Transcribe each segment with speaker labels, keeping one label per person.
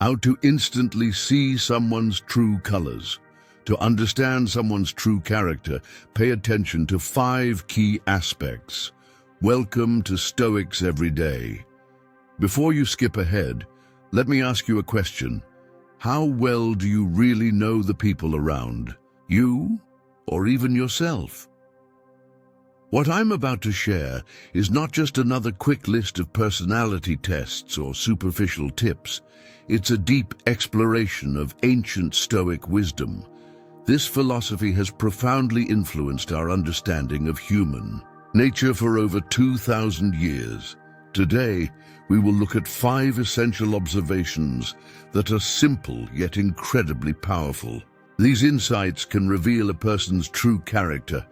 Speaker 1: How to instantly see someone's true colors. To understand someone's true character, pay attention to 5 key aspects. Welcome to Stoics Every Day. Before you skip ahead, let me ask you a question. How well do you really know the people around you, or even yourself? What I'm about to share is not just another quick list of personality tests or superficial tips. It's a deep exploration of ancient Stoic wisdom. This philosophy has profoundly influenced our understanding of human nature for over 2,000 years. Today, we will look at 5 essential observations that are simple yet incredibly powerful. These insights can reveal a person's true character,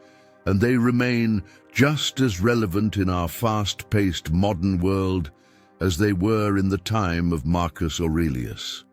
Speaker 1: and they remain just as relevant in our fast-paced modern world as they were in the time of Marcus Aurelius.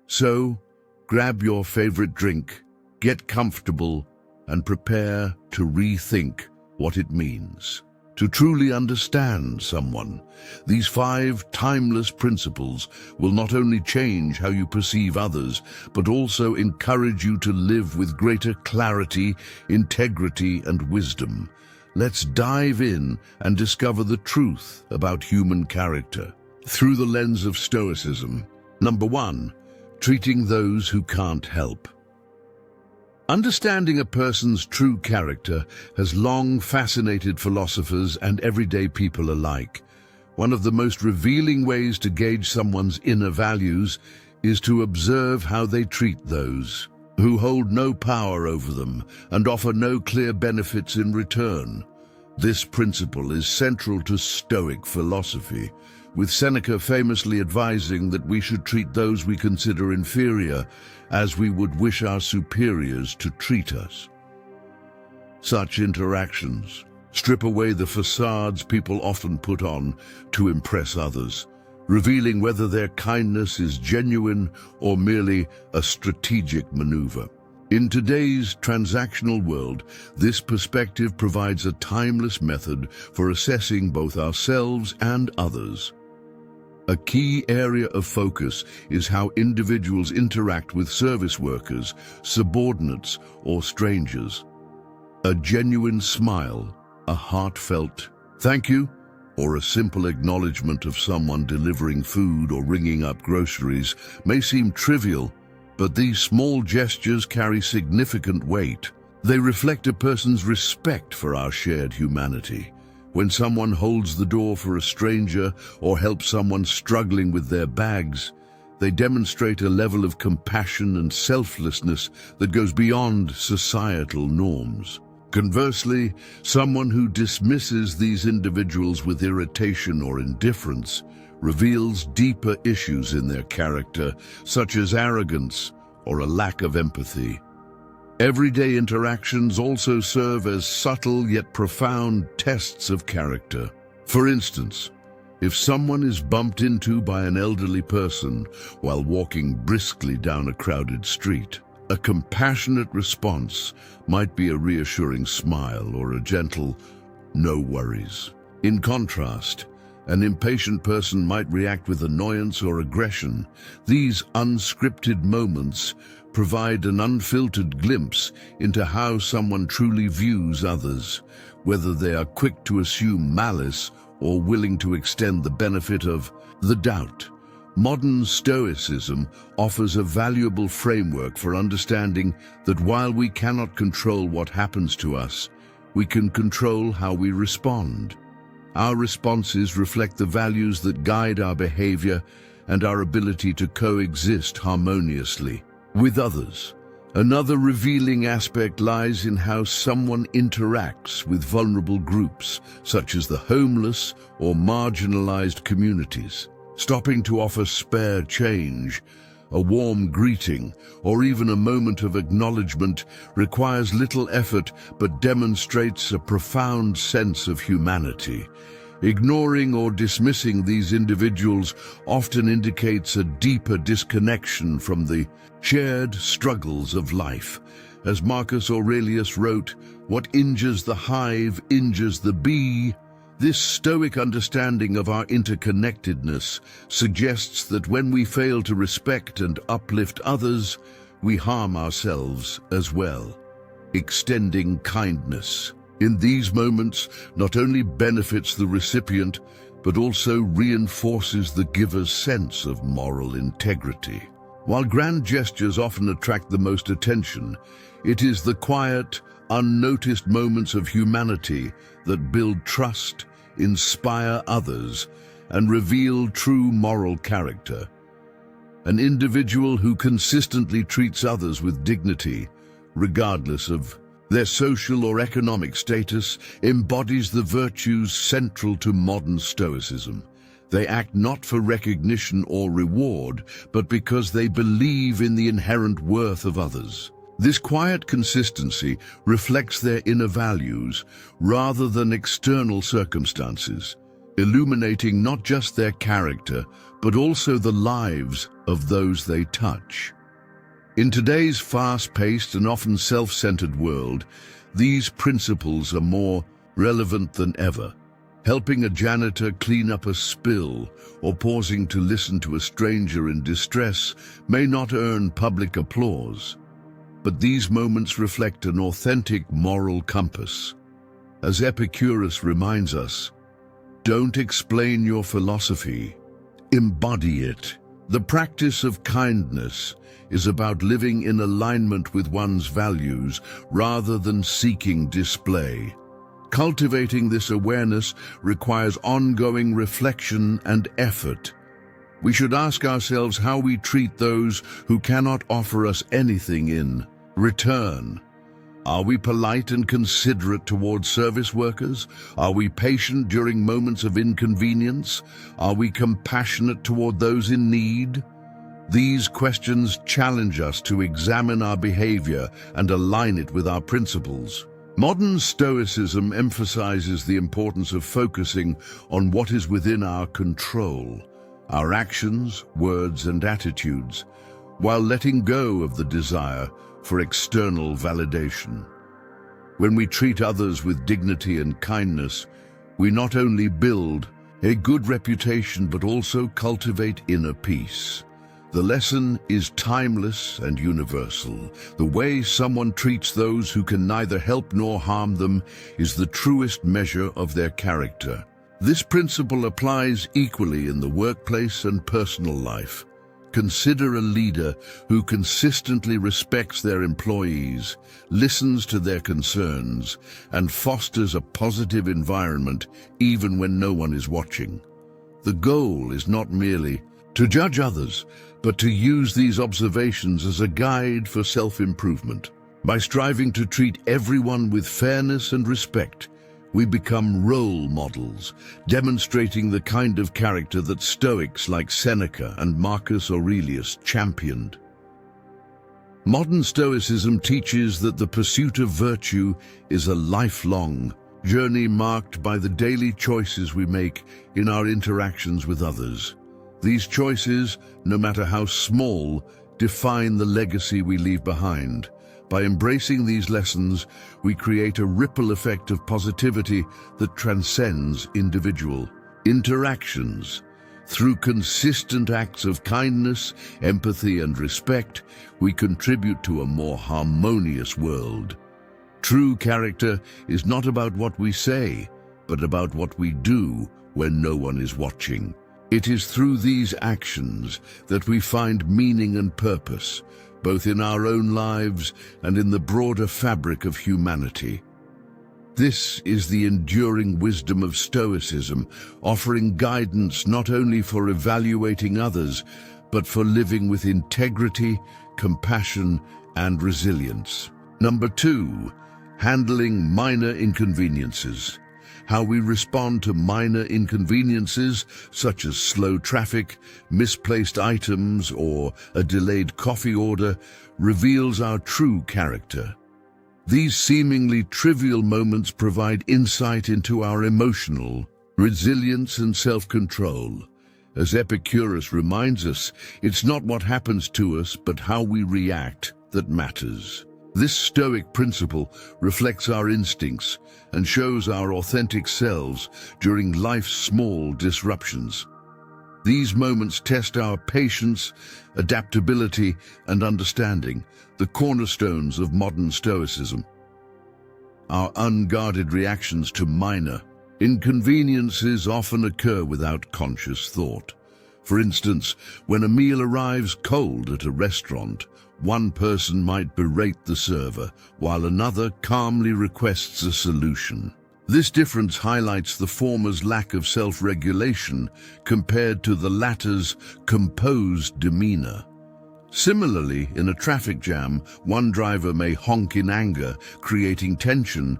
Speaker 1: So, grab your favorite drink, get comfortable, and prepare to rethink what it means to truly understand someone. These 5 timeless principles will not only change how you perceive others, but also encourage you to live with greater clarity, integrity, and wisdom. Let's dive in and discover the truth about human character through the lens of Stoicism. Number 1, treating those who can't help. Understanding a person's true character has long fascinated philosophers and everyday people alike. One of the most revealing ways to gauge someone's inner values is to observe how they treat those who hold no power over them and offer no clear benefits in return. This principle is central to Stoic philosophy, with Seneca famously advising that we should treat those we consider inferior as we would wish our superiors to treat us. Such interactions strip away the facades people often put on to impress others, revealing whether their kindness is genuine or merely a strategic maneuver. In today's transactional world, this perspective provides a timeless method for assessing both ourselves and others. A key area of focus is how individuals interact with service workers, subordinates, or strangers. A genuine smile, a heartfelt "thank you," or a simple acknowledgement of someone delivering food or ringing up groceries may seem trivial, but these small gestures carry significant weight. They reflect a person's respect for our shared humanity. When someone holds the door for a stranger or helps someone struggling with their bags, they demonstrate a level of compassion and selflessness that goes beyond societal norms. Conversely, someone who dismisses these individuals with irritation or indifference reveals deeper issues in their character, such as arrogance or a lack of empathy. Everyday interactions also serve as subtle yet profound tests of character. For instance, if someone is bumped into by an elderly person while walking briskly down a crowded street, a compassionate response might be a reassuring smile or a gentle "no worries." In contrast, an impatient person might react with annoyance or aggression. These unscripted moments provide an unfiltered glimpse into how someone truly views others, whether they are quick to assume malice or willing to extend the benefit of the doubt. Modern Stoicism offers a valuable framework for understanding that while we cannot control what happens to us, we can control how we respond. Our responses reflect the values that guide our behavior and our ability to coexist harmoniously with others. Another revealing aspect lies in how someone interacts with vulnerable groups, such as the homeless or marginalized communities. Stopping to offer spare change, a warm greeting, or even a moment of acknowledgement requires little effort but demonstrates a profound sense of humanity. Ignoring or dismissing these individuals often indicates a deeper disconnection from the shared struggles of life. As Marcus Aurelius wrote, "What injures the hive injures the bee." This Stoic understanding of our interconnectedness suggests that when we fail to respect and uplift others, we harm ourselves as well. Extending kindness in these moments not only benefits the recipient, but also reinforces the giver's sense of moral integrity. While grand gestures often attract the most attention, it is the quiet, unnoticed moments of humanity that build trust, inspire others, and reveal true moral character. An individual who consistently treats others with dignity, regardless of their social or economic status, embodies the virtues central to modern Stoicism. They act not for recognition or reward, but because they believe in the inherent worth of others. This quiet consistency reflects their inner values rather than external circumstances, illuminating not just their character, but also the lives of those they touch. In today's fast-paced and often self-centered world, these principles are more relevant than ever. Helping a janitor clean up a spill or pausing to listen to a stranger in distress may not earn public applause, but these moments reflect an authentic moral compass. As Epicurus reminds us, don't explain your philosophy, embody it. The practice of kindness is about living in alignment with one's values rather than seeking display. Cultivating this awareness requires ongoing reflection and effort. We should ask ourselves how we treat those who cannot offer us anything in return. Are we polite and considerate towards service workers? Are we patient during moments of inconvenience? Are we compassionate toward those in need? These questions challenge us to examine our behavior and align it with our principles. Modern Stoicism emphasizes the importance of focusing on what is within our control, our actions, words, and attitudes, while letting go of the desire for external validation. When we treat others with dignity and kindness, we not only build a good reputation but also cultivate inner peace. The lesson is timeless and universal. The way someone treats those who can neither help nor harm them is the truest measure of their character. This principle applies equally in the workplace and personal life. Consider a leader who consistently respects their employees, listens to their concerns, and fosters a positive environment even when no one is watching. The goal is not merely to judge others, but to use these observations as a guide for self-improvement. By striving to treat everyone with fairness and respect, we become role models, demonstrating the kind of character that Stoics like Seneca and Marcus Aurelius championed. Modern Stoicism teaches that the pursuit of virtue is a lifelong journey marked by the daily choices we make in our interactions with others. These choices, no matter how small, define the legacy we leave behind. By embracing these lessons, we create a ripple effect of positivity that transcends individual interactions. Through consistent acts of kindness, empathy, and respect, we contribute to a more harmonious world. True character is not about what we say, but about what we do when no one is watching. It is through these actions that we find meaning and purpose, both in our own lives and in the broader fabric of humanity. This is the enduring wisdom of Stoicism, offering guidance not only for evaluating others, but for living with integrity, compassion, and resilience. Number 2, handling minor inconveniences. How we respond to minor inconveniences, such as slow traffic, misplaced items, or a delayed coffee order, reveals our true character. These seemingly trivial moments provide insight into our emotional resilience and self-control. As Epicurus reminds us, it's not what happens to us, but how we react that matters. This Stoic principle reflects our instincts and shows our authentic selves during life's small disruptions. These moments test our patience, adaptability, and understanding, the cornerstones of modern Stoicism. Our unguarded reactions to minor inconveniences often occur without conscious thought. For instance, when a meal arrives cold at a restaurant, one person might berate the server, while another calmly requests a solution. This difference highlights the former's lack of self-regulation compared to the latter's composed demeanor. Similarly, in a traffic jam, one driver may honk in anger, creating tension,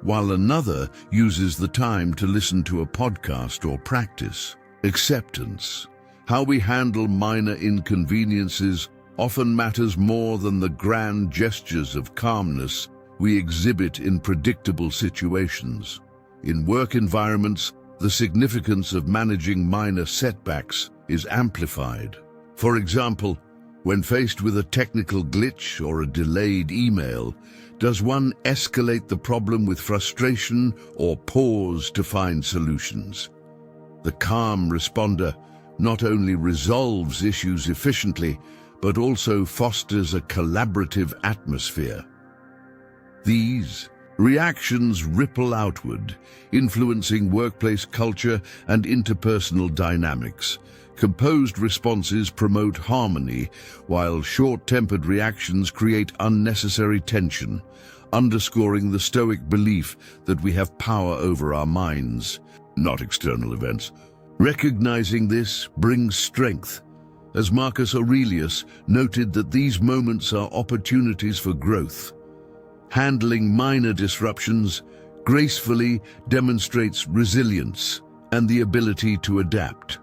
Speaker 1: while another uses the time to listen to a podcast or practice. Acceptance. How we handle minor inconveniences often matters more than the grand gestures of calmness we exhibit in predictable situations. In work environments, the significance of managing minor setbacks is amplified. For example, when faced with a technical glitch or a delayed email, does one escalate the problem with frustration or pause to find solutions? The calm responder not only resolves issues efficiently, but also fosters a collaborative atmosphere. These reactions ripple outward, influencing workplace culture and interpersonal dynamics. Composed responses promote harmony, while short-tempered reactions create unnecessary tension, underscoring the Stoic belief that we have power over our minds, not external events. Recognizing this brings strength, as Marcus Aurelius noted that these moments are opportunities for growth. Handling minor disruptions gracefully demonstrates resilience and the ability to adapt.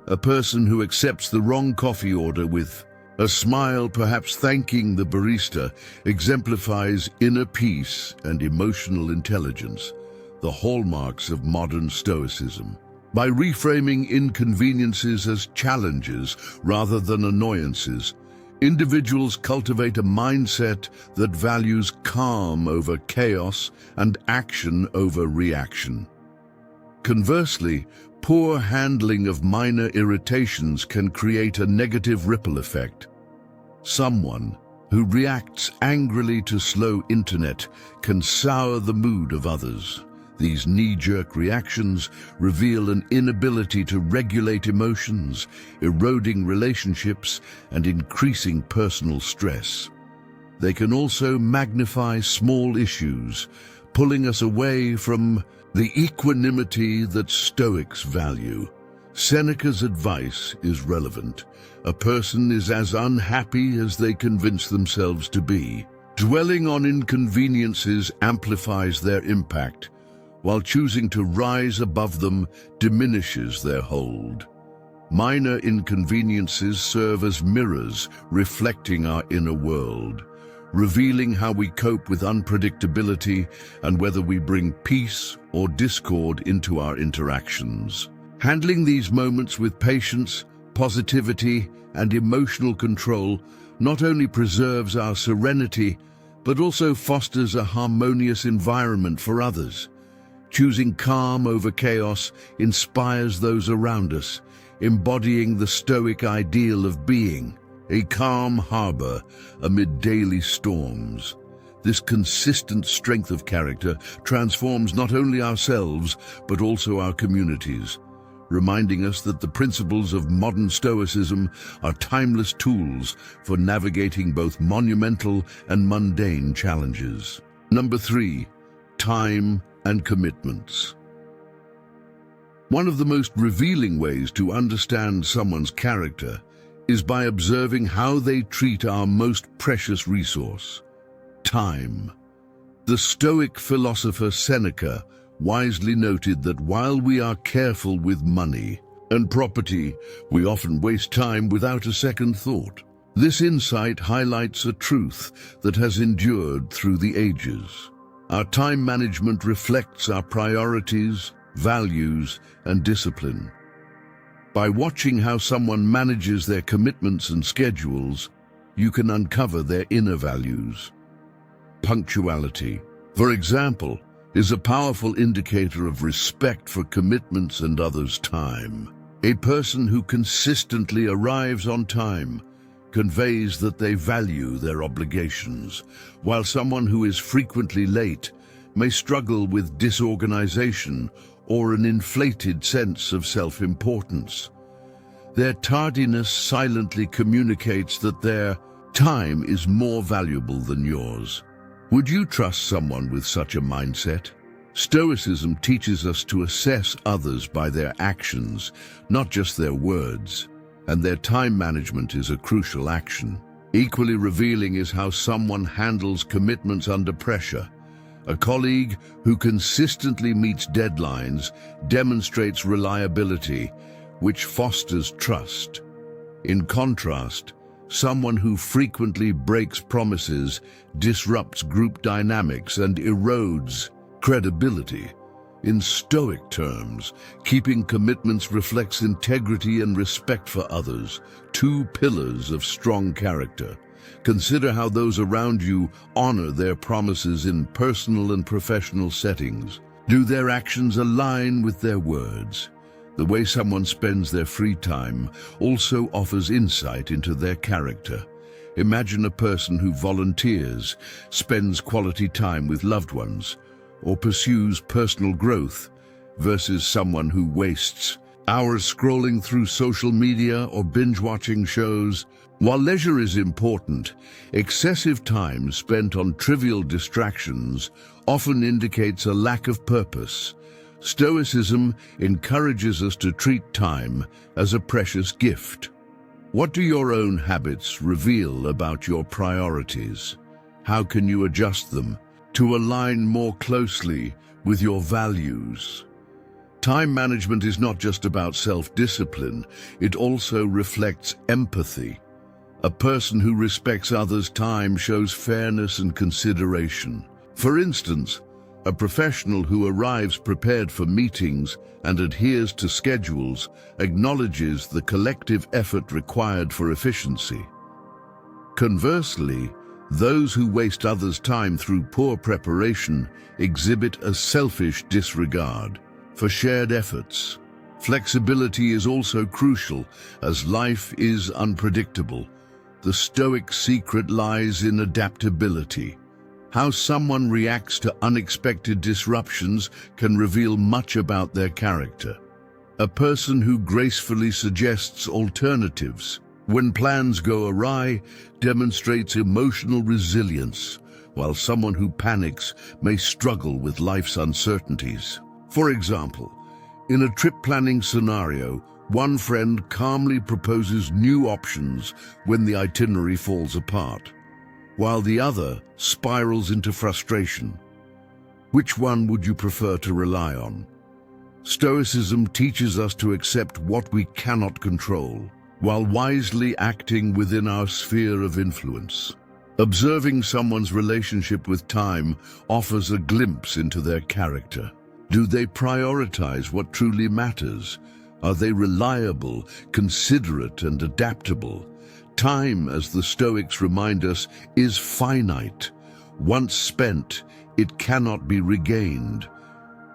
Speaker 1: A person who accepts the wrong coffee order with a smile, perhaps thanking the barista, exemplifies inner peace and emotional intelligence, the hallmarks of modern Stoicism. By reframing inconveniences as challenges rather than annoyances, individuals cultivate a mindset that values calm over chaos and action over reaction. Conversely, poor handling of minor irritations can create a negative ripple effect. Someone who reacts angrily to slow internet can sour the mood of others. These knee-jerk reactions reveal an inability to regulate emotions, eroding relationships and increasing personal stress. They can also magnify small issues, pulling us away from the equanimity that Stoics value. Seneca's advice is relevant. A person is as unhappy as they convince themselves to be. Dwelling on inconveniences amplifies their impact, while choosing to rise above them diminishes their hold. Minor inconveniences serve as mirrors reflecting our inner world, revealing how we cope with unpredictability and whether we bring peace or discord into our interactions. Handling these moments with patience, positivity, and emotional control not only preserves our serenity, but also fosters a harmonious environment for others. Choosing calm over chaos inspires those around us, embodying the Stoic ideal of being a calm harbor amid daily storms. This consistent strength of character transforms not only ourselves, but also our communities, reminding us that the principles of modern Stoicism are timeless tools for navigating both monumental and mundane challenges. Number 3, time and commitments. One of the most revealing ways to understand someone's character is by observing how they treat our most precious resource, time. The Stoic philosopher Seneca wisely noted that while we are careful with money and property, we often waste time without a second thought. This insight highlights a truth that has endured through the ages. Our time management reflects our priorities, values, and discipline. By watching how someone manages their commitments and schedules, you can uncover their inner values. punctuality, for example, is a powerful indicator of respect for commitments and others' time. A person who consistently arrives on time conveys that they value their obligations, while someone who is frequently late may struggle with disorganization or an inflated sense of self-importance. Their tardiness silently communicates that their time is more valuable than yours. Would you trust someone with such a mindset? Stoicism teaches us to assess others by their actions, not just their words, and their time management is a crucial action. Equally revealing is how someone handles commitments under pressure. A colleague who consistently meets deadlines demonstrates reliability, which fosters trust. In contrast, someone who frequently breaks promises disrupts group dynamics and erodes credibility. In Stoic terms, keeping commitments reflects integrity and respect for others, two pillars of strong character. Consider how those around you honor their promises in personal and professional settings. Do their actions align with their words? The way someone spends their free time also offers insight into their character. Imagine a person who volunteers, spends quality time with loved ones, or pursues personal growth, versus someone who wastes hours scrolling through social media or binge-watching shows. While leisure is important, excessive time spent on trivial distractions often indicates a lack of purpose. Stoicism encourages us to treat time as a precious gift. What do your own habits reveal about your priorities? How can you adjust them to align more closely with your values? Time management is not just about self-discipline, it also reflects empathy. A person who respects others' time shows fairness and consideration. For instance, a professional who arrives prepared for meetings and adheres to schedules acknowledges the collective effort required for efficiency. Conversely, those who waste others' time through poor preparation exhibit a selfish disregard for shared efforts. Flexibility is also crucial, as life is unpredictable. The Stoic secret lies in adaptability. How someone reacts to unexpected disruptions can reveal much about their character. A person who gracefully suggests alternatives when plans go awry demonstrates emotional resilience, while someone who panics may struggle with life's uncertainties. For example, in a trip planning scenario, one friend calmly proposes new options when the itinerary falls apart, while the other spirals into frustration. Which one would you prefer to rely on? Stoicism teaches us to accept what we cannot control, while wisely acting within our sphere of influence. Observing someone's relationship with time offers a glimpse into their character. Do they prioritize what truly matters? Are they reliable, considerate, and adaptable? Time, as the Stoics remind us, is finite. Once spent, it cannot be regained.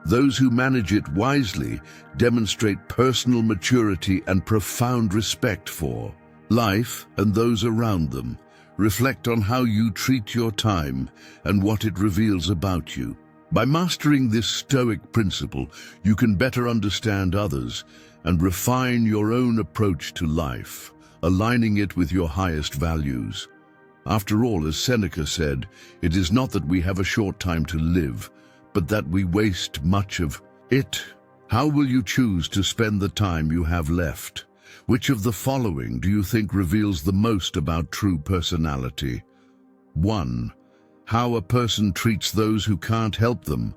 Speaker 1: Those who manage it wisely demonstrate personal maturity and profound respect for life and those around them. Reflect on how you treat your time and what it reveals about you. By mastering this Stoic principle, you can better understand others and refine your own approach to life, aligning it with your highest values. After all, as Seneca said, it is not that we have a short time to live, but that we waste much of it. How will you choose to spend the time you have left? Which of the following do you think reveals the most about true personality? 1. How a person treats those who can't help them.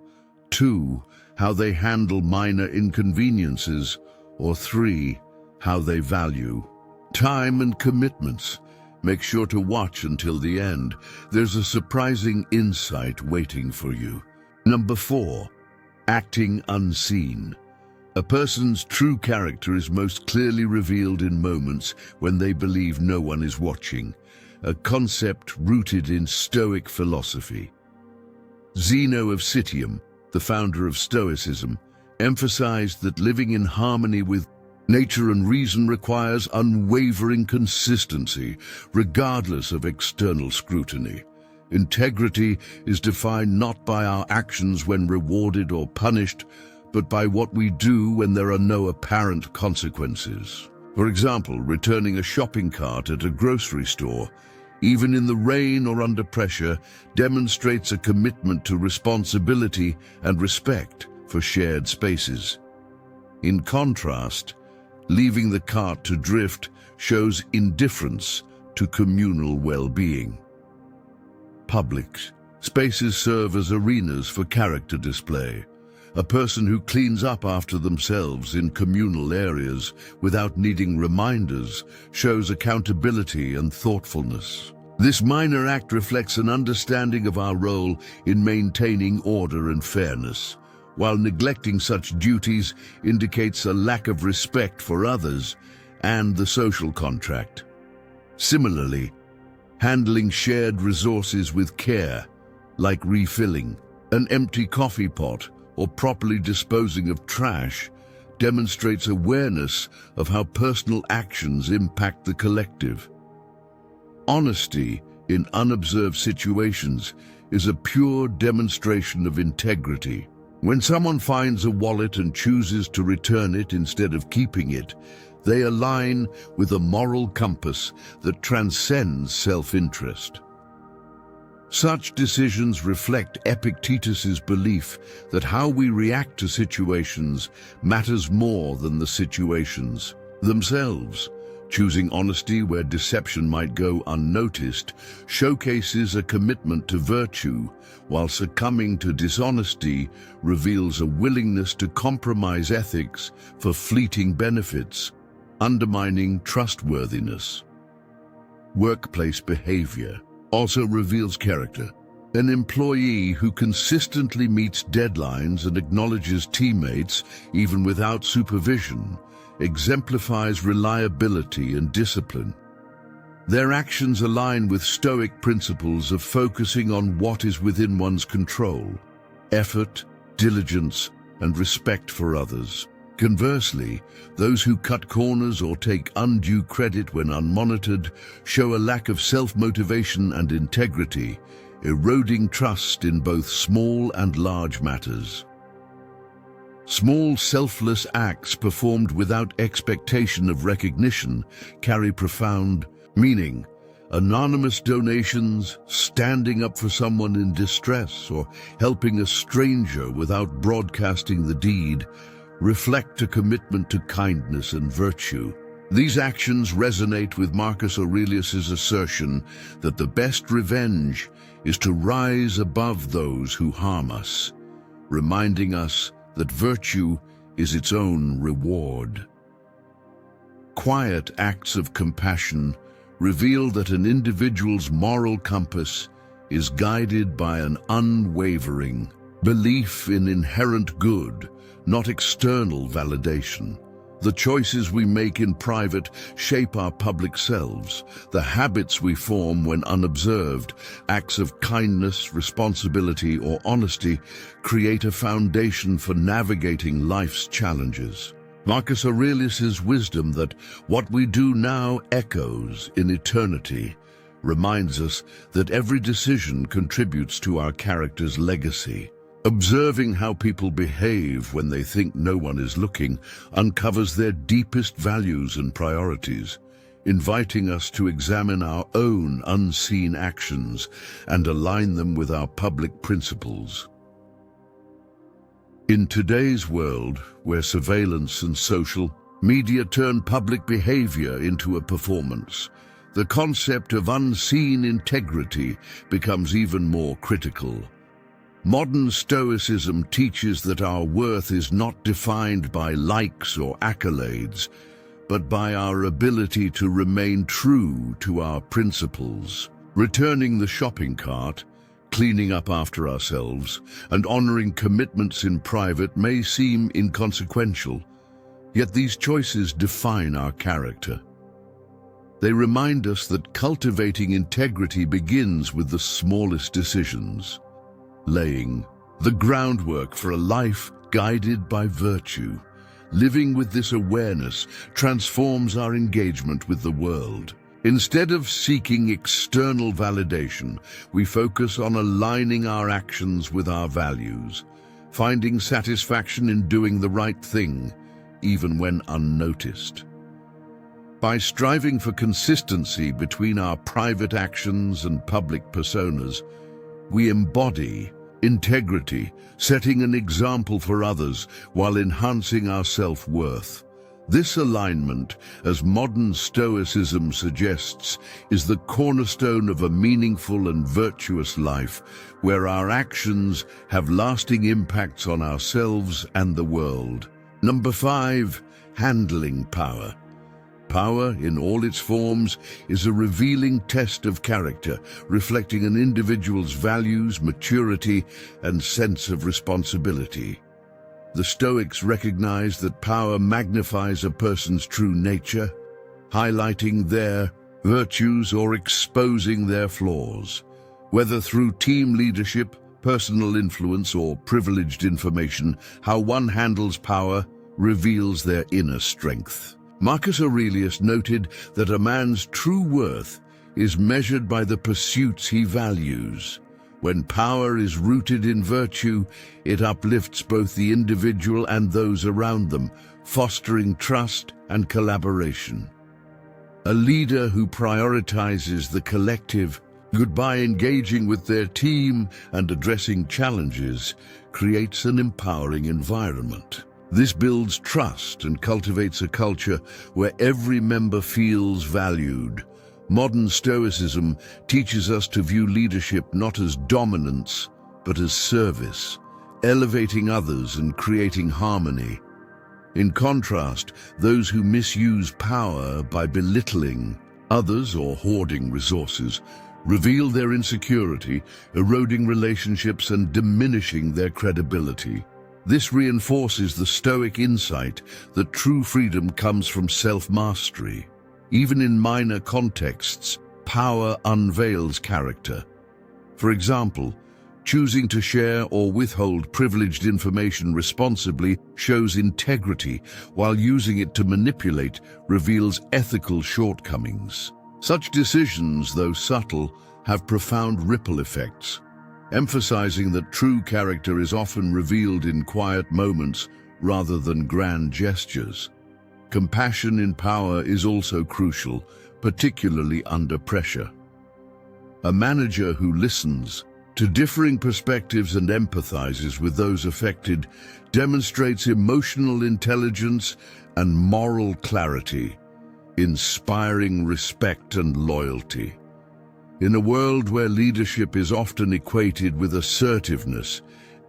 Speaker 1: 2. How they handle minor inconveniences. Or 3. How they value time and commitments. Make sure to watch until the end. There's a surprising insight waiting for you. Number 4. Acting unseen. A person's true character is most clearly revealed in moments when they believe no one is watching, a concept rooted in Stoic philosophy. Zeno of Citium, the founder of Stoicism, emphasized that living in harmony with nature and reason requires unwavering consistency, regardless of external scrutiny. Integrity is defined not by our actions when rewarded or punished, but by what we do when there are no apparent consequences. For example, returning a shopping cart at a grocery store, even in the rain or under pressure, demonstrates a commitment to responsibility and respect for shared spaces. In contrast, leaving the cart to drift shows indifference to communal well-being. Public spaces serve as arenas for character display. A person who cleans up after themselves in communal areas without needing reminders shows accountability and thoughtfulness. This minor act reflects an understanding of our role in maintaining order and fairness, while neglecting such duties indicates a lack of respect for others and the social contract. Similarly, handling shared resources with care, like refilling an empty coffee pot or properly disposing of trash, demonstrates awareness of how personal actions impact the collective. Honesty in unobserved situations is a pure demonstration of integrity. When someone finds a wallet and chooses to return it instead of keeping it, they align with a moral compass that transcends self-interest. Such decisions reflect Epictetus's belief that how we react to situations matters more than the situations themselves. Choosing honesty where deception might go unnoticed showcases a commitment to virtue, while succumbing to dishonesty reveals a willingness to compromise ethics for fleeting benefits, undermining trustworthiness. Workplace behavior also reveals character. An employee who consistently meets deadlines and acknowledges teammates, even without supervision, exemplifies reliability and discipline. Their actions align with Stoic principles of focusing on what is within one's control: effort, diligence, and respect for others. Conversely, those who cut corners or take undue credit when unmonitored show a lack of self-motivation and integrity, eroding trust in both small and large matters. Small, selfless acts performed without expectation of recognition carry profound meaning. Anonymous donations, standing up for someone in distress, or helping a stranger without broadcasting the deed reflect a commitment to kindness and virtue. These actions resonate with Marcus Aurelius's assertion that the best revenge is to rise above those who harm us, reminding us that virtue is its own reward. Quiet acts of compassion reveal that an individual's moral compass is guided by an unwavering belief in inherent good, not external validation. The choices we make in private shape our public selves. The habits we form when unobserved, acts of kindness, responsibility, or honesty, create a foundation for navigating life's challenges. Marcus Aurelius's wisdom that what we do now echoes in eternity reminds us that every decision contributes to our character's legacy. Observing how people behave when they think no one is looking uncovers their deepest values and priorities, inviting us to examine our own unseen actions and align them with our public principles. In today's world, where surveillance and social media turn public behavior into a performance, the concept of unseen integrity becomes even more critical. Modern Stoicism teaches that our worth is not defined by likes or accolades, but by our ability to remain true to our principles. Returning the shopping cart, cleaning up after ourselves, and honoring commitments in private may seem inconsequential, yet these choices define our character. They remind us that cultivating integrity begins with the smallest decisions. laying the groundwork for a life guided by virtue. Living with this awareness transforms our engagement with the world. Instead of seeking external validation, we focus on aligning our actions with our values, finding satisfaction in doing the right thing, even when unnoticed. By striving for consistency between our private actions and public personas, we embody integrity, setting an example for others while enhancing our self-worth. This alignment, as modern Stoicism suggests, is the cornerstone of a meaningful and virtuous life, where our actions have lasting impacts on ourselves and the world. Number 5, handling power. Power, in all its forms, is a revealing test of character, reflecting an individual's values, maturity, and sense of responsibility. The Stoics recognize that power magnifies a person's true nature, highlighting their virtues or exposing their flaws. Whether through team leadership, personal influence, or privileged information, how one handles power reveals their inner strength. Marcus Aurelius noted that a man's true worth is measured by the pursuits he values. When power is rooted in virtue, it uplifts both the individual and those around them, fostering trust and collaboration. A leader who prioritizes the collective good by engaging with their team and addressing challenges creates an empowering environment. This builds trust and cultivates a culture where every member feels valued. Modern Stoicism teaches us to view leadership not as dominance, but as service, elevating others and creating harmony. In contrast, those who misuse power by belittling others or hoarding resources reveal their insecurity, eroding relationships and diminishing their credibility. This reinforces the Stoic insight that true freedom comes from self-mastery. Even in minor contexts, power unveils character. For example, choosing to share or withhold privileged information responsibly shows integrity, while using it to manipulate reveals ethical shortcomings. Such decisions, though subtle, have profound ripple effects, emphasizing that true character is often revealed in quiet moments rather than grand gestures. Compassion in power is also crucial, particularly under pressure. A manager who listens to differing perspectives and empathizes with those affected demonstrates emotional intelligence and moral clarity, inspiring respect and loyalty. In a world where leadership is often equated with assertiveness,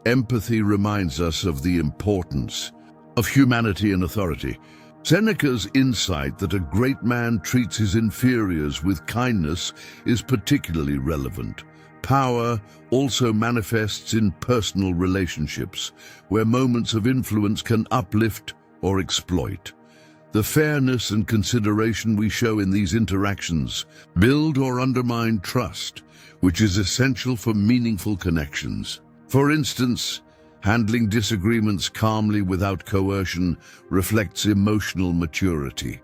Speaker 1: empathy reminds us of the importance of humanity and authority. Seneca's insight that a great man treats his inferiors with kindness is particularly relevant. Power also manifests in personal relationships, where moments of influence can uplift or exploit. The fairness and consideration we show in these interactions build or undermine trust, which is essential for meaningful connections. For instance, handling disagreements calmly without coercion reflects emotional maturity.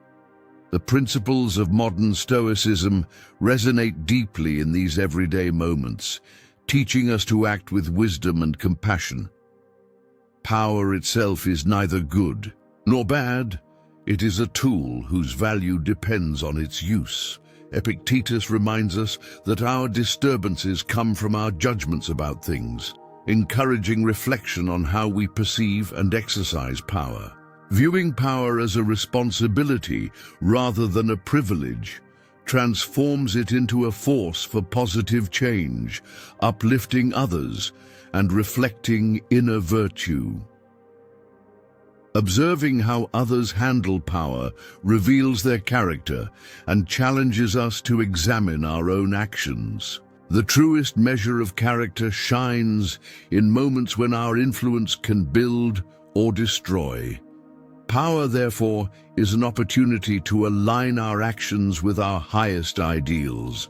Speaker 1: The principles of modern Stoicism resonate deeply in these everyday moments, teaching us to act with wisdom and compassion. Power itself is neither good nor bad. It is a tool whose value depends on its use. Epictetus reminds us that our disturbances come from our judgments about things, encouraging reflection on how we perceive and exercise power. Viewing power as a responsibility rather than a privilege transforms it into a force for positive change, uplifting others and reflecting inner virtue. Observing how others handle power reveals their character and challenges us to examine our own actions. The truest measure of character shines in moments when our influence can build or destroy. Power, therefore, is an opportunity to align our actions with our highest ideals.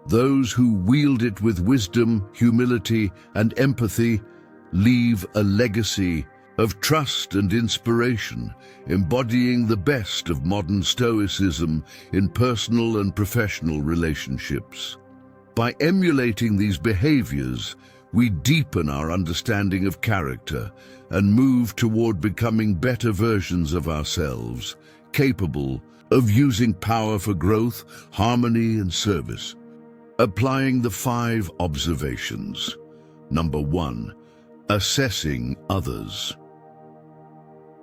Speaker 1: Those who wield it with wisdom, humility, and empathy leave a legacy of trust and inspiration, embodying the best of modern Stoicism in personal and professional relationships. By emulating these behaviors, we deepen our understanding of character and move toward becoming better versions of ourselves, capable of using power for growth, harmony, and service. Applying the 5 observations. Number 1. Assessing others.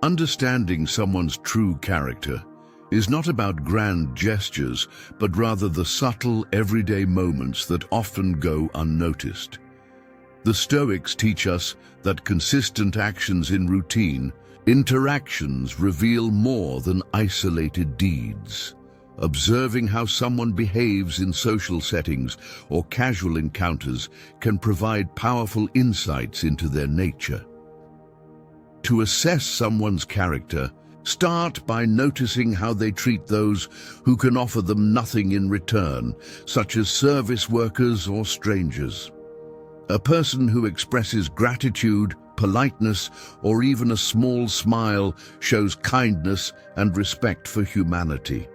Speaker 1: Understanding someone's true character is not about grand gestures, but rather the subtle, everyday moments that often go unnoticed. The Stoics teach us that consistent actions in routine interactions reveal more than isolated deeds. Observing how someone behaves in social settings or casual encounters can provide powerful insights into their nature. To assess someone's character, start by noticing how they treat those who can offer them nothing in return, such as service workers or strangers. A person who expresses gratitude, politeness, or even a small smile shows kindness and respect for humanity.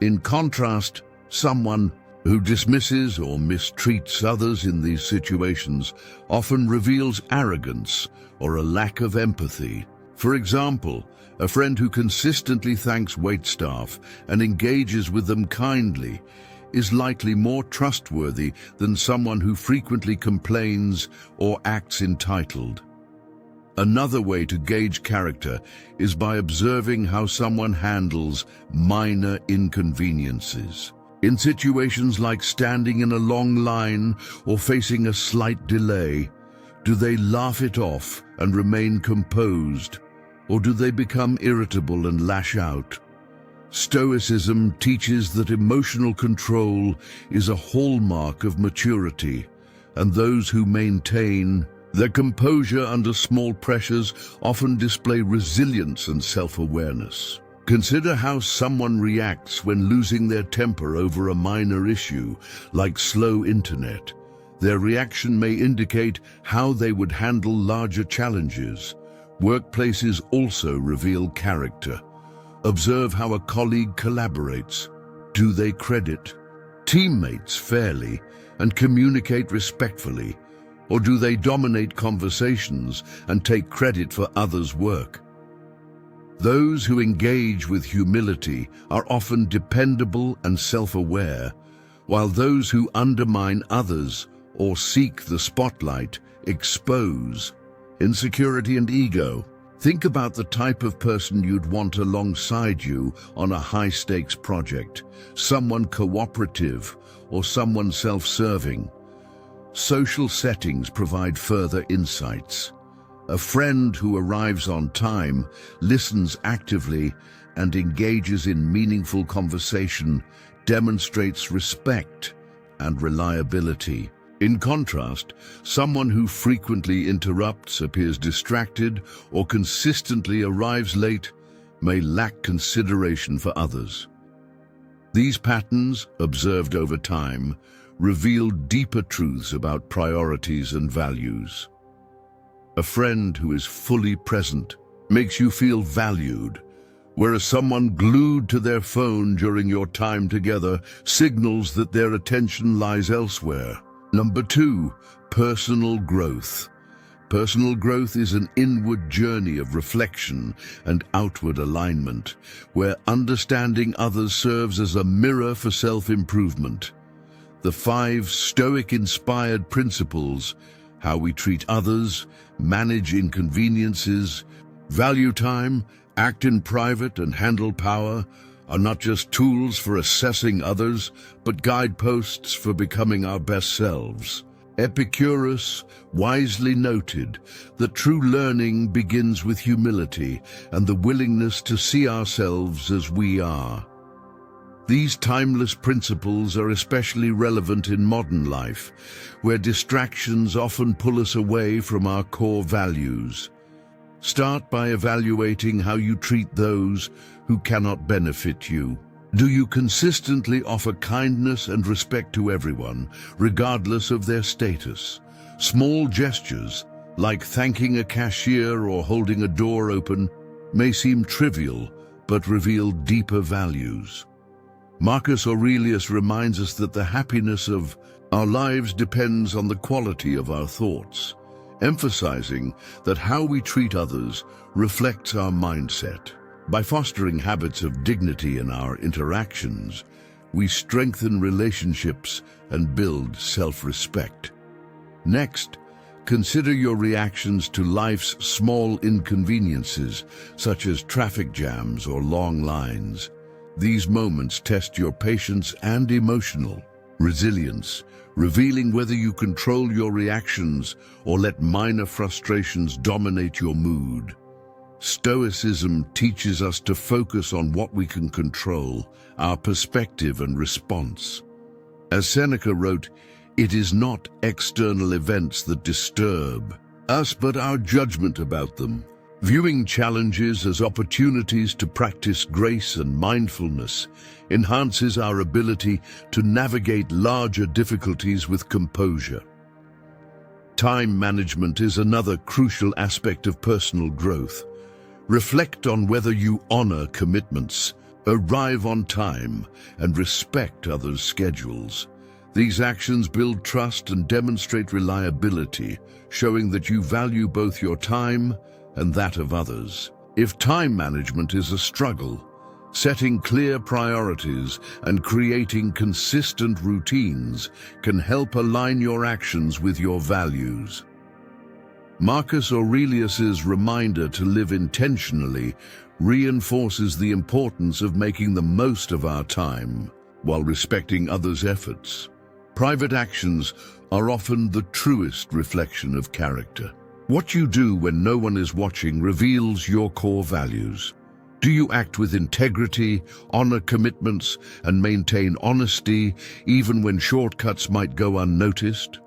Speaker 1: In contrast, someone who dismisses or mistreats others in these situations often reveals arrogance or a lack of empathy. For example, a friend who consistently thanks waitstaff and engages with them kindly is likely more trustworthy than someone who frequently complains or acts entitled. Another way to gauge character is by observing how someone handles minor inconveniences. In situations like standing in a long line or facing a slight delay, do they laugh it off and remain composed, or do they become irritable and lash out? Stoicism teaches that emotional control is a hallmark of maturity, and those who maintain their composure under small pressures often display resilience and self-awareness. Consider how someone reacts when losing their temper over a minor issue, like slow internet. Their reaction may indicate how they would handle larger challenges. Workplaces also reveal character. Observe how a colleague collaborates. Do they credit teammates fairly and communicate respectfully? Or do they dominate conversations and take credit for others' work? Those who engage with humility are often dependable and self-aware, while those who undermine others or seek the spotlight expose insecurity and ego. Think about the type of person you'd want alongside you on a high-stakes project, someone cooperative or someone self-serving. Social settings provide further insights. A friend who arrives on time, listens actively, and engages in meaningful conversation demonstrates respect and reliability. In contrast, someone who frequently interrupts, appears distracted, or consistently arrives late may lack consideration for others. These patterns, observed over time, reveal deeper truths about priorities and values. A friend who is fully present makes you feel valued, whereas someone glued to their phone during your time together signals that their attention lies elsewhere. Number 2, personal growth. Personal growth is an inward journey of reflection and outward alignment, where understanding others serves as a mirror for self-improvement. The 5 Stoic-inspired principles, how we treat others, manage inconveniences, value time, act in private, and handle power, are not just tools for assessing others, but guideposts for becoming our best selves. Epicurus wisely noted that true learning begins with humility and the willingness to see ourselves as we are. These timeless principles are especially relevant in modern life, where distractions often pull us away from our core values. Start by evaluating how you treat those who cannot benefit you. Do you consistently offer kindness and respect to everyone, regardless of their status? Small gestures, like thanking a cashier or holding a door open, may seem trivial, but reveal deeper values. Marcus Aurelius reminds us that the happiness of our lives depends on the quality of our thoughts, emphasizing that how we treat others reflects our mindset. By fostering habits of dignity in our interactions, we strengthen relationships and build self-respect. Next, consider your reactions to life's small inconveniences, such as traffic jams or long lines. These moments test your patience and emotional resilience, revealing whether you control your reactions or let minor frustrations dominate your mood. Stoicism teaches us to focus on what we can control, our perspective and response. As Seneca wrote, "It is not external events that disturb us, but our judgment about them." Viewing challenges as opportunities to practice grace and mindfulness enhances our ability to navigate larger difficulties with composure. Time management is another crucial aspect of personal growth. Reflect on whether you honor commitments, arrive on time, and respect others' schedules. These actions build trust and demonstrate reliability, showing that you value both your time and that of others. If time management is a struggle, setting clear priorities and creating consistent routines can help align your actions with your values. Marcus Aurelius's reminder to live intentionally reinforces the importance of making the most of our time while respecting others' efforts. Private actions are often the truest reflection of character. What you do when no one is watching reveals your core values. Do you act with integrity, honor commitments, and maintain honesty even when shortcuts might go unnoticed?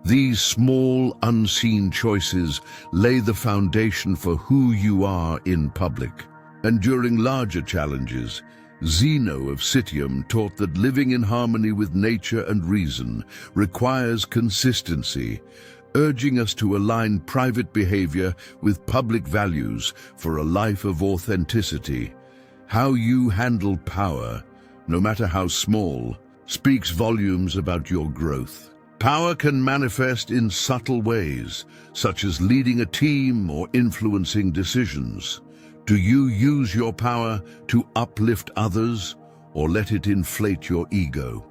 Speaker 1: These small, unseen choices lay the foundation for who you are in public. And during larger challenges, Zeno of Citium taught that living in harmony with nature and reason requires consistency, urging us to align private behavior with public values for a life of authenticity. How you handle power, no matter how small, speaks volumes about your growth. Power can manifest in subtle ways, such as leading a team or influencing decisions. Do you use your power to uplift others or let it inflate your ego?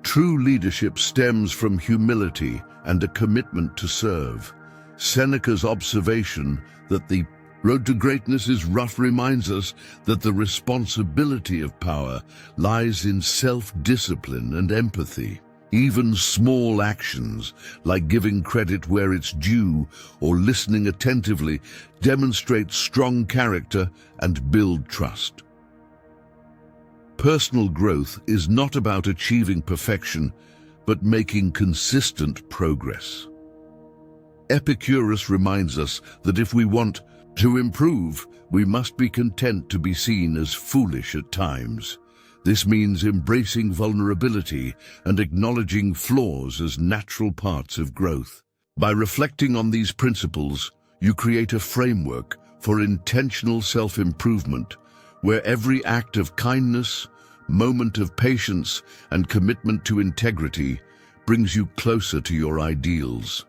Speaker 1: True leadership stems from humility and a commitment to serve. Seneca's observation that the road to greatness is rough reminds us that the responsibility of power lies in self-discipline and empathy. Even small actions, like giving credit where it's due or listening attentively, demonstrate strong character and build trust. Personal growth is not about achieving perfection, but making consistent progress. Epicurus reminds us that if we want to improve, we must be content to be seen as foolish at times. This means embracing vulnerability and acknowledging flaws as natural parts of growth. By reflecting on these principles, you create a framework for intentional self-improvement, where every act of kindness, moment of patience, and commitment to integrity brings you closer to your ideals.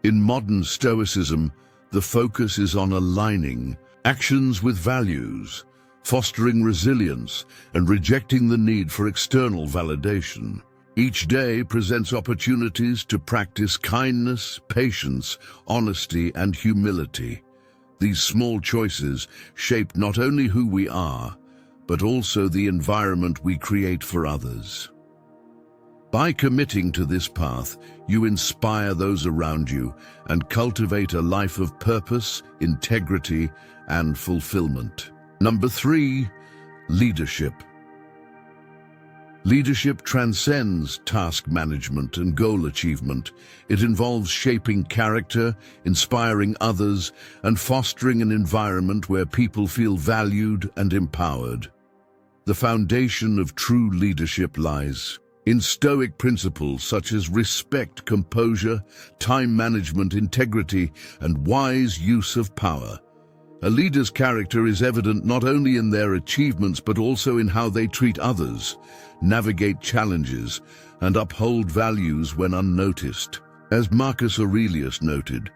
Speaker 1: In modern Stoicism, the focus is on aligning actions with values, fostering resilience, and rejecting the need for external validation. Each day presents opportunities to practice kindness, patience, honesty, and humility. These small choices shape not only who we are, but also the environment we create for others. By committing to this path, you inspire those around you and cultivate a life of purpose, integrity, and fulfillment. Number 3, leadership. Leadership transcends task management and goal achievement. It involves shaping character, inspiring others, and fostering an environment where people feel valued and empowered. The foundation of true leadership lies in Stoic principles such as respect, composure, time management, integrity, and wise use of power. A leader's character is evident not only in their achievements but also in how they treat others, navigate challenges, and uphold values when unnoticed. As Marcus Aurelius noted,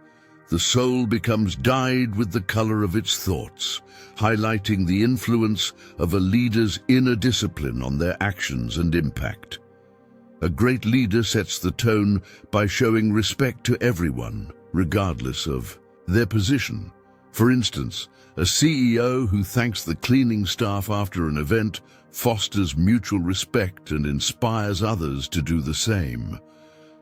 Speaker 1: the soul becomes dyed with the color of its thoughts, highlighting the influence of a leader's inner discipline on their actions and impact. A great leader sets the tone by showing respect to everyone, regardless of their position. For instance, a CEO who thanks the cleaning staff after an event fosters mutual respect and inspires others to do the same.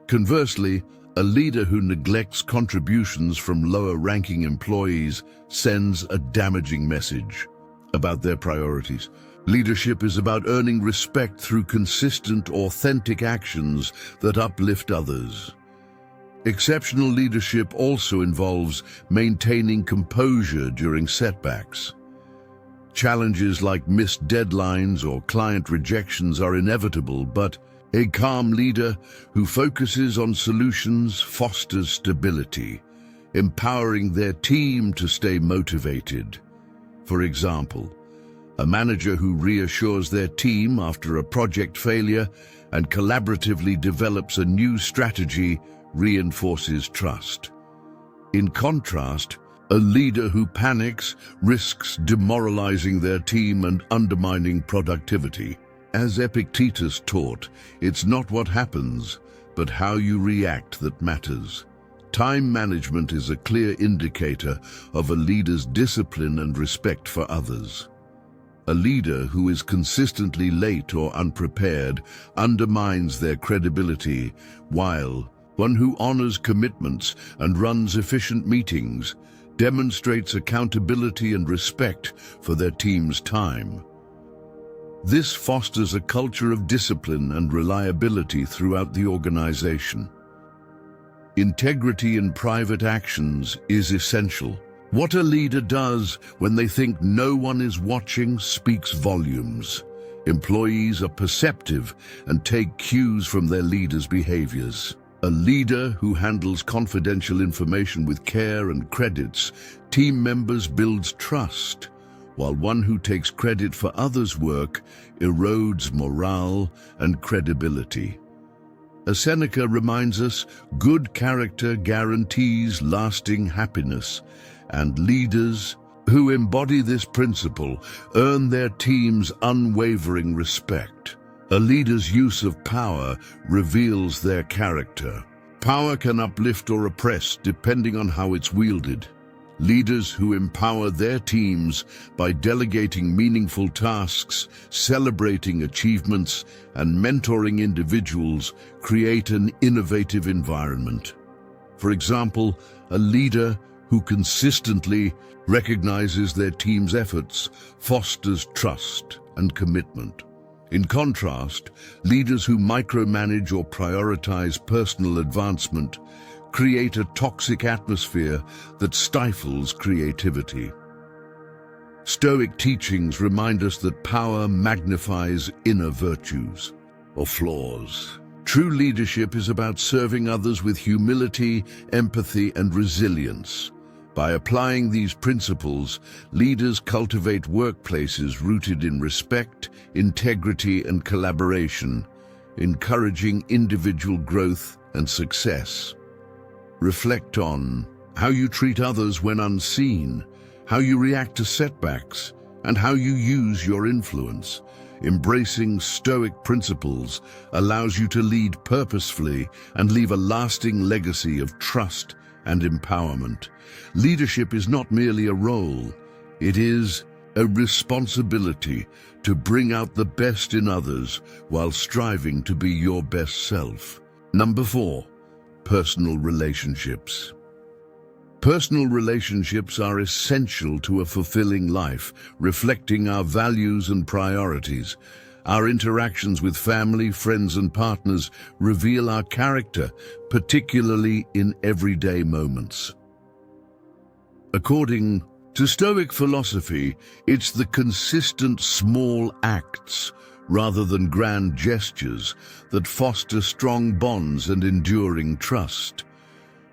Speaker 1: Conversely, a leader who neglects contributions from lower-ranking employees sends a damaging message about their priorities. Leadership is about earning respect through consistent, authentic actions that uplift others. Exceptional leadership also involves maintaining composure during setbacks. Challenges like missed deadlines or client rejections are inevitable, but a calm leader who focuses on solutions fosters stability, empowering their team to stay motivated. For example, a manager who reassures their team after a project failure and collaboratively develops a new strategy reinforces trust. In contrast, a leader who panics risks demoralizing their team and undermining productivity. As Epictetus taught, it's not what happens, but how you react that matters. Time management is a clear indicator of a leader's discipline and respect for others. A leader who is consistently late or unprepared undermines their credibility, while one who honors commitments and runs efficient meetings demonstrates accountability and respect for their team's time. This fosters a culture of discipline and reliability throughout the organization. Integrity in private actions is essential. What a leader does when they think no one is watching speaks volumes. Employees are perceptive and take cues from their leader's behaviors. A leader who handles confidential information with care and credits team members builds trust, while one who takes credit for others' work erodes morale and credibility. As Seneca reminds us, good character guarantees lasting happiness, and leaders who embody this principle earn their team's unwavering respect. A leader's use of power reveals their character. Power can uplift or oppress depending on how it's wielded. Leaders who empower their teams by delegating meaningful tasks, celebrating achievements, and mentoring individuals create an innovative environment. For example, a leader who consistently recognizes their team's efforts fosters trust and commitment. In contrast, leaders who micromanage or prioritize personal advancement create a toxic atmosphere that stifles creativity. Stoic teachings remind us that power magnifies inner virtues or flaws. True leadership is about serving others with humility, empathy, and resilience. By applying these principles, leaders cultivate workplaces rooted in respect, integrity, and collaboration, encouraging individual growth and success. Reflect on how you treat others when unseen, how you react to setbacks, and how you use your influence. Embracing Stoic principles allows you to lead purposefully and leave a lasting legacy of trust and empowerment. Leadership is not merely a role, it is a responsibility to bring out the best in others while striving to be your best self. Number 4. Personal relationships. Personal relationships are essential to a fulfilling life, reflecting our values and priorities. Our interactions with family, friends, and partners reveal our character, particularly in everyday moments. According To Stoic philosophy, it's the consistent small acts, rather than grand gestures, that foster strong bonds and enduring trust.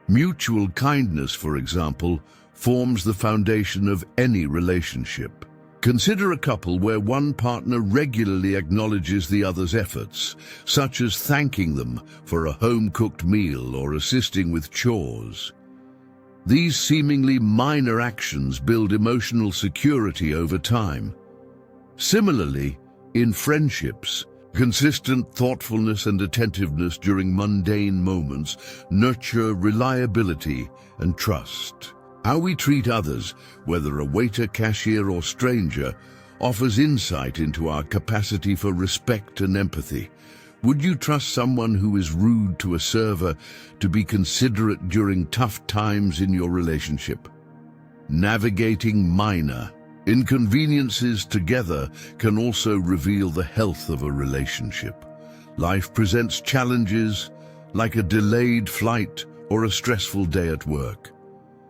Speaker 1: Mutual kindness, for example, forms the foundation of any relationship. Consider a couple where one partner regularly acknowledges the other's efforts, such as thanking them for a home-cooked meal or assisting with chores. These seemingly minor actions build emotional security over time. Similarly, in friendships, consistent thoughtfulness and attentiveness during mundane moments nurture reliability and trust. How we treat others, whether a waiter, cashier, or stranger, offers insight into our capacity for respect and empathy. Would you trust someone who is rude to a server to be considerate during tough times in your relationship? Navigating minor inconveniences together can also reveal the health of a relationship. Life presents challenges like a delayed flight or a stressful day at work.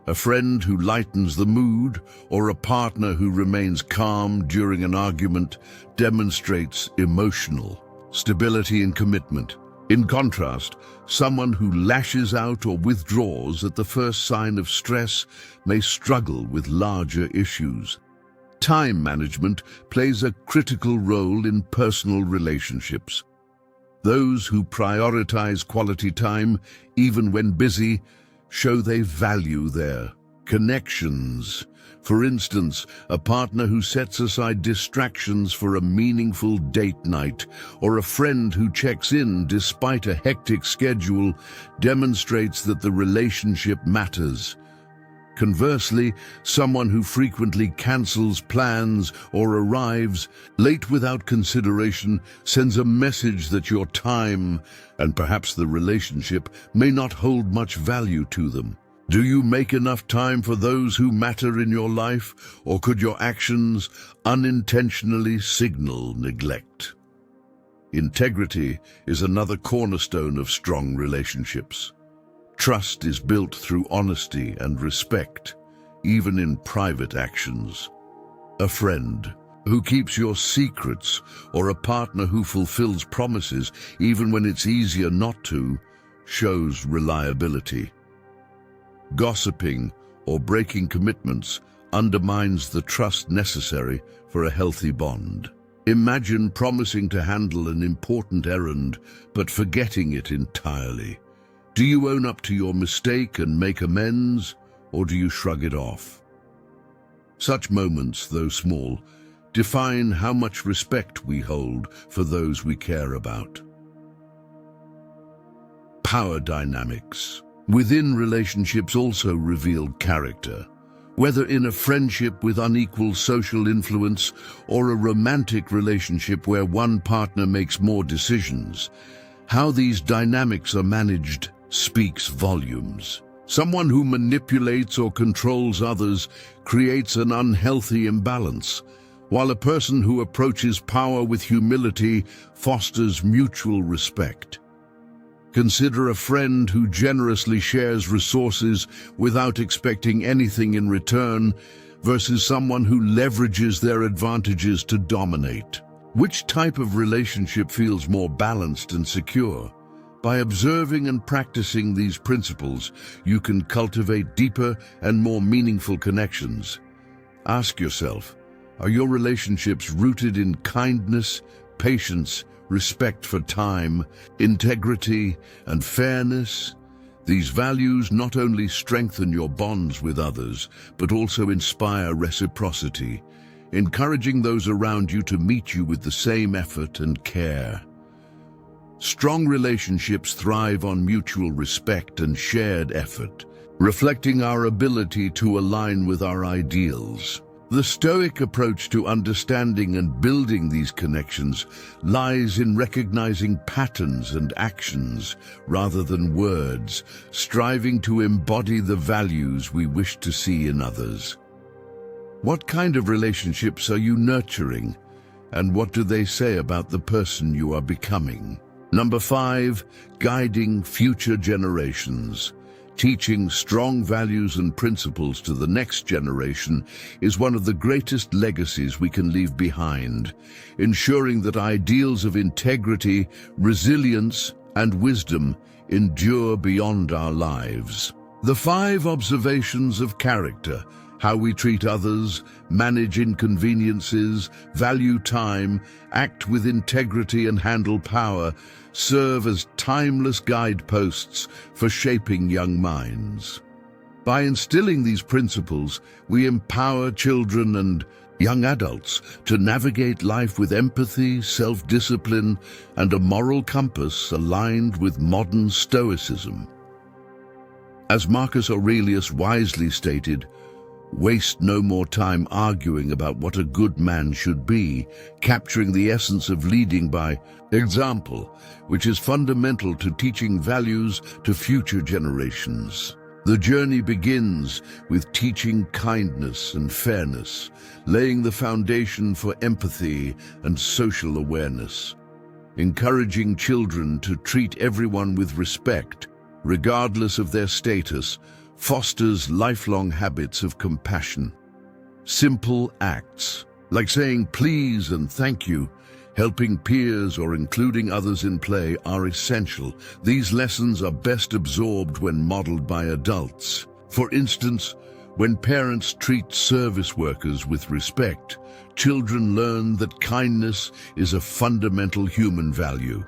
Speaker 1: A friend who lightens the mood or a partner who remains calm during an argument demonstrates emotional stability and commitment. In contrast, someone who lashes out or withdraws at the first sign of stress may struggle with larger issues. Time management plays a critical role in personal relationships. Those who prioritize quality time, even when busy, show they value their connections. For instance, a partner who sets aside distractions for a meaningful date night, or a friend who checks in despite a hectic schedule, demonstrates that the relationship matters. Conversely, someone who frequently cancels plans or arrives late without consideration sends a message that your time, and perhaps the relationship, may not hold much value to them. Do you make enough time for those who matter in your life, or could your actions unintentionally signal neglect? Integrity is another cornerstone of strong relationships. Trust is built through honesty and respect, even in private actions. A friend who keeps your secrets, or a partner who fulfills promises even when it's easier not to, shows reliability. Gossiping or breaking commitments undermines the trust necessary for a healthy bond. Imagine promising to handle an important errand, but forgetting it entirely. Do you own up to your mistake and make amends, or do you shrug it off? Such moments, though small, define how much respect we hold for those we care about. Power dynamics within relationships also reveal character. Whether in a friendship with unequal social influence or a romantic relationship where one partner makes more decisions, how these dynamics are managed speaks volumes. Someone who manipulates or controls others creates an unhealthy imbalance, while a person who approaches power with humility fosters mutual respect. Consider a friend who generously shares resources without expecting anything in return versus someone who leverages their advantages to dominate. Which type of relationship feels more balanced and secure? By observing and practicing these principles, you can cultivate deeper and more meaningful connections. Ask yourself, are your relationships rooted in kindness, patience, respect for time, integrity, and fairness? These values not only strengthen your bonds with others, but also inspire reciprocity, encouraging those around you to meet you with the same effort and care. Strong relationships thrive on mutual respect and shared effort, reflecting our ability to align with our ideals. The Stoic approach to understanding and building these connections lies in recognizing patterns and actions rather than words, striving to embody the values we wish to see in others. What kind of relationships are you nurturing, and what do they say about the person you are becoming? Number 5, guiding future generations. Teaching strong values and principles to the next generation is one of the greatest legacies we can leave behind, ensuring that ideals of integrity, resilience, and wisdom endure beyond our lives. The 5 observations of character: how we treat others, manage inconveniences, value time, act with integrity, and handle power, serve as timeless guideposts for shaping young minds. By instilling these principles, we empower children and young adults to navigate life with empathy, self-discipline, and a moral compass aligned with modern Stoicism. As Marcus Aurelius wisely stated, "Waste no more time arguing about what a good man should be, capturing the essence of leading by example, which is fundamental to teaching values to future generations." The journey begins with teaching kindness and fairness, laying the foundation for empathy and social awareness. Encouraging children to treat everyone with respect, regardless of their status, fosters lifelong habits of compassion. Simple acts, like saying please and thank you, helping peers or including others in play, are essential. These lessons are best absorbed when modeled by adults. For instance, when parents treat service workers with respect, children learn that kindness is a fundamental human value.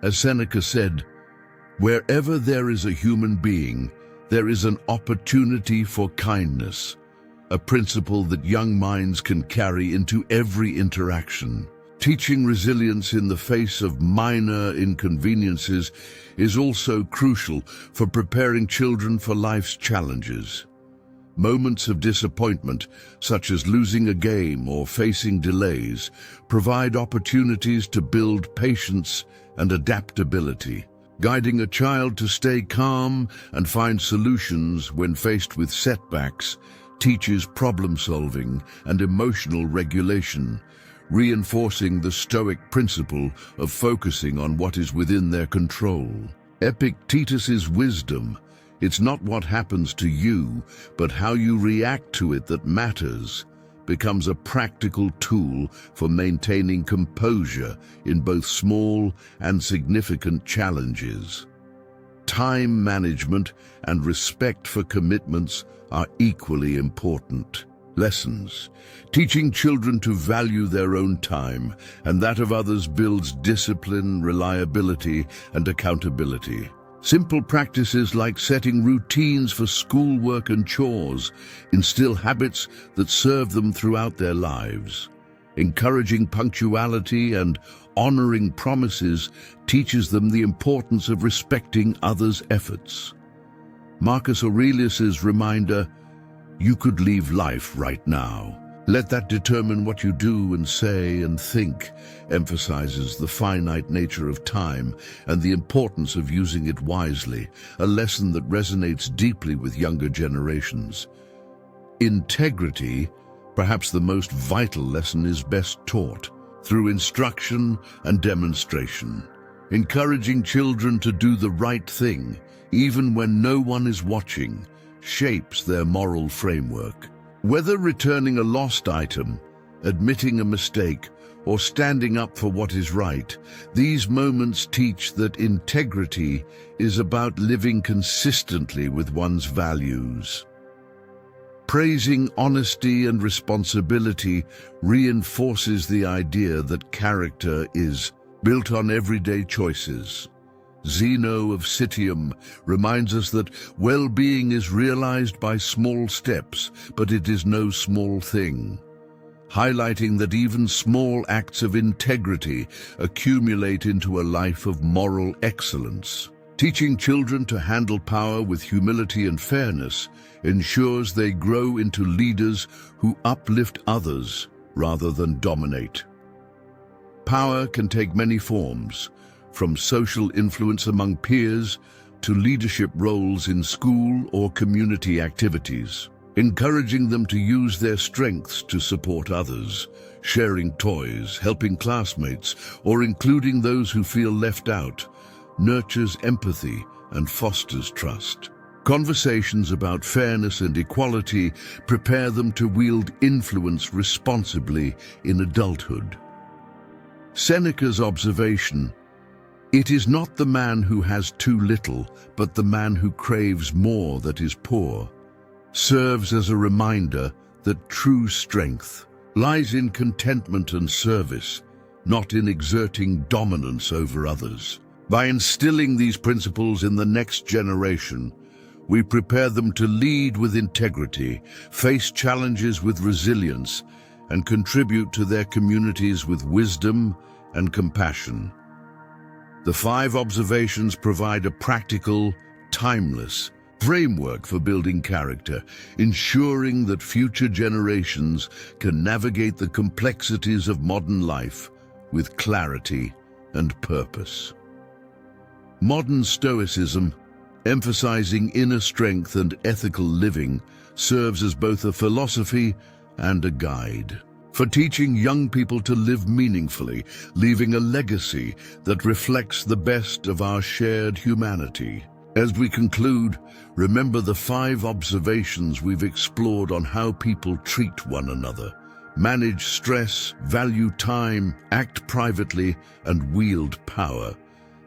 Speaker 1: As Seneca said, "Wherever there is a human being, there is an opportunity for kindness," a principle that young minds can carry into every interaction. Teaching resilience in the face of minor inconveniences is also crucial for preparing children for life's challenges. Moments of disappointment, such as losing a game or facing delays, provide opportunities to build patience and adaptability. Guiding a child to stay calm and find solutions when faced with setbacks teaches problem-solving and emotional regulation, reinforcing the Stoic principle of focusing on what is within their control. Epictetus's wisdom: "It's not what happens to you, but how you react to it that matters," becomes a practical tool for maintaining composure in both small and significant challenges. Time management and respect for commitments are equally important. Lessons: teaching children to value their own time and that of others builds discipline, reliability, and accountability. Simple practices like setting routines for schoolwork and chores instill habits that serve them throughout their lives. Encouraging punctuality and honoring promises teaches them the importance of respecting others' efforts. Marcus Aurelius's reminder, "You could leave life right now. Let that determine what you do and say and think," emphasizes the finite nature of time and the importance of using it wisely, a lesson that resonates deeply with younger generations. Integrity, perhaps the most vital lesson, is best taught through instruction and demonstration. Encouraging children to do the right thing, even when no one is watching, shapes their moral framework. Whether returning a lost item, admitting a mistake, or standing up for what is right, these moments teach that integrity is about living consistently with one's values. Praising honesty and responsibility reinforces the idea that character is built on everyday choices. Zeno of Citium reminds us that well-being is realized by small steps, but it is no small thing, highlighting that even small acts of integrity accumulate into a life of moral excellence. Teaching children to handle power with humility and fairness ensures they grow into leaders who uplift others rather than dominate. Power can take many forms, from social influence among peers to leadership roles in school or community activities. Encouraging them to use their strengths to support others, sharing toys, helping classmates, or including those who feel left out, nurtures empathy and fosters trust. Conversations about fairness and equality prepare them to wield influence responsibly in adulthood. Seneca's observation, "It is not the man who has too little, but the man who craves more that is poor," serves as a reminder that true strength lies in contentment and service, not in exerting dominance over others. By instilling these principles in the next generation, we prepare them to lead with integrity, face challenges with resilience, and contribute to their communities with wisdom and compassion. The 5 observations provide a practical, timeless framework for building character, ensuring that future generations can navigate the complexities of modern life with clarity and purpose. Modern Stoicism, emphasizing inner strength and ethical living, serves as both a philosophy and a guide for teaching young people to live meaningfully, leaving a legacy that reflects the best of our shared humanity. As we conclude, remember the 5 observations we've explored on how people treat one another, manage stress, value time, act privately, and wield power.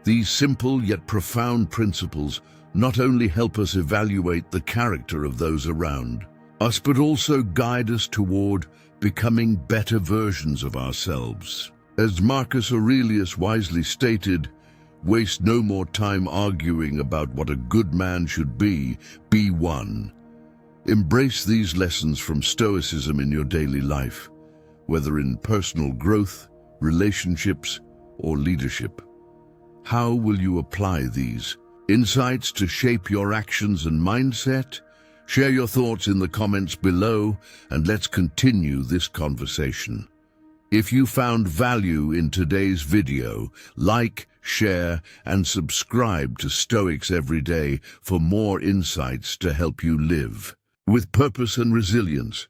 Speaker 1: These simple yet profound principles not only help us evaluate the character of those around us, but also guide us toward becoming better versions of ourselves. As Marcus Aurelius wisely stated, "Waste no more time arguing about what a good man should be one." Embrace these lessons from Stoicism in your daily life, whether in personal growth, relationships, or leadership. How will you apply these insights to shape your actions and mindset? Share your thoughts in the comments below, and let's continue this conversation. If you found value in today's video, like, share, and subscribe to Stoics Every Day for more insights to help you live with purpose and resilience.